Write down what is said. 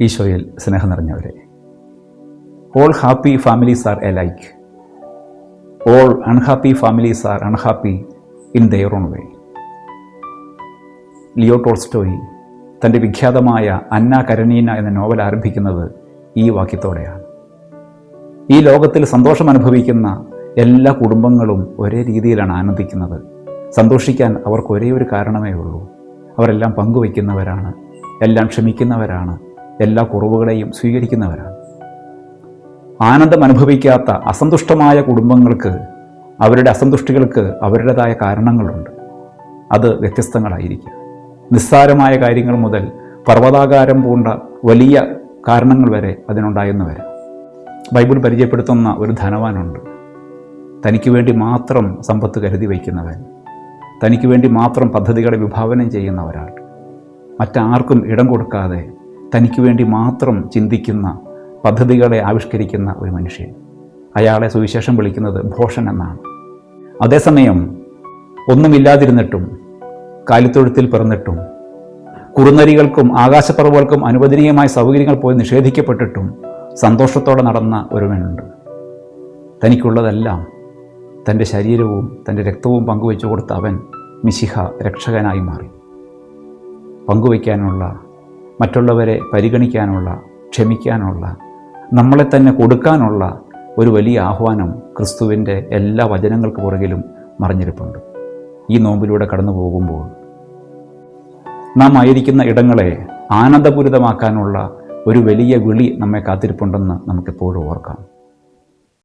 ഈശോയിൽ സ്നേഹം നിറഞ്ഞവരെ, all happy families are alike, all unhappy families are unhappy in their own way. Leo Tolstoy തൻ്റെ വിഖ്യാതമായ അന്ന കരനീന എന്ന നോവൽ ആരംഭിക്കുന്നത് ഈ വാക്യത്തോടെയാണ്. ഈ ലോകത്തിൽ സന്തോഷം അനുഭവിക്കുന്ന എല്ലാ കുടുംബങ്ങളും ഒരേ രീതിയിലാണ് ആനന്ദിക്കുന്നത്. സന്തോഷിക്കാൻ അവർക്ക് ഒരേ ഒരു കാരണമേ ഉള്ളൂ: അവരെല്ലാം പങ്കുവയ്ക്കുന്നവരാണ്, എല്ലാം ക്ഷമിക്കുന്നവരാണ്, എല്ലാ കുറവുകളെയും സ്വീകരിക്കുന്നവരാണ്. ആനന്ദം അനുഭവിക്കാത്ത അസന്തുഷ്ടമായ കുടുംബങ്ങൾക്ക് അവരുടെ അസന്തുഷ്ടികൾക്ക് അവരുടേതായ കാരണങ്ങളുണ്ട്. അത് വ്യത്യസ്തങ്ങളായിരിക്കും. നിസ്സാരമായ കാര്യങ്ങൾ മുതൽ പർവ്വതാകാരം പൂണ്ട വലിയ കാരണങ്ങൾ വരെ അതിനുണ്ടായെന്ന് വരാം. ബൈബിൾ പരിചയപ്പെടുത്തുന്ന ഒരു ധനവാനുണ്ട്. തനിക്ക് വേണ്ടി മാത്രം സമ്പത്ത് കരുതി വയ്ക്കുന്നവൻ, തനിക്ക് വേണ്ടി മാത്രം പദ്ധതികളെ വിഭാവനം ചെയ്യുന്ന ഒരാൾ, മറ്റാർക്കും ഇടം കൊടുക്കാതെ തനിക്ക് വേണ്ടി മാത്രം ചിന്തിക്കുന്ന, പദ്ധതികളെ ആവിഷ്കരിക്കുന്ന ഒരു മനുഷ്യൻ. അയാളെ സുവിശേഷം വിളിക്കുന്നത് ഭോഷൻ എന്നാണ്. അതേസമയം ഒന്നുമില്ലാതിരുന്നിട്ടും, കാലിത്തൊഴുത്തിൽ പിറന്നിട്ടും, കുറുനരികൾക്കും ആകാശപ്പറവുകൾക്കും അനുവദനീയമായ സൗകര്യങ്ങൾ പോയി നിഷേധിക്കപ്പെട്ടിട്ടും സന്തോഷത്തോടെ നടന്ന ഒരുവനുണ്ട്. തനിക്കുള്ളതെല്ലാം, തൻ്റെ ശരീരവും തൻ്റെ രക്തവും പങ്കുവെച്ചു കൊടുത്ത അവൻ മിശിഹ രക്ഷകനായി മാറി. പങ്കുവയ്ക്കാനുള്ള, മറ്റുള്ളവരെ പരിഗണിക്കാനുള്ള, ക്ഷമിക്കാനുള്ള, നമ്മളെ തന്നെ കൊടുക്കാനുള്ള ഒരു വലിയ ആഹ്വാനം ക്രിസ്തുവിൻ്റെ എല്ലാ വചനങ്ങൾക്ക് പുറകിലും മറിഞ്ഞിരിപ്പുണ്ട്. ഈ നോമ്പിലൂടെ കടന്നു പോകുമ്പോൾ നാം ആയിരിക്കുന്ന ഇടങ്ങളെ ആനന്ദപൂരിതമാക്കാനുള്ള ഒരു വലിയ വിളി നമ്മെ കാത്തിരിപ്പുണ്ടെന്ന് നമുക്കെപ്പോഴും ഓർക്കാം.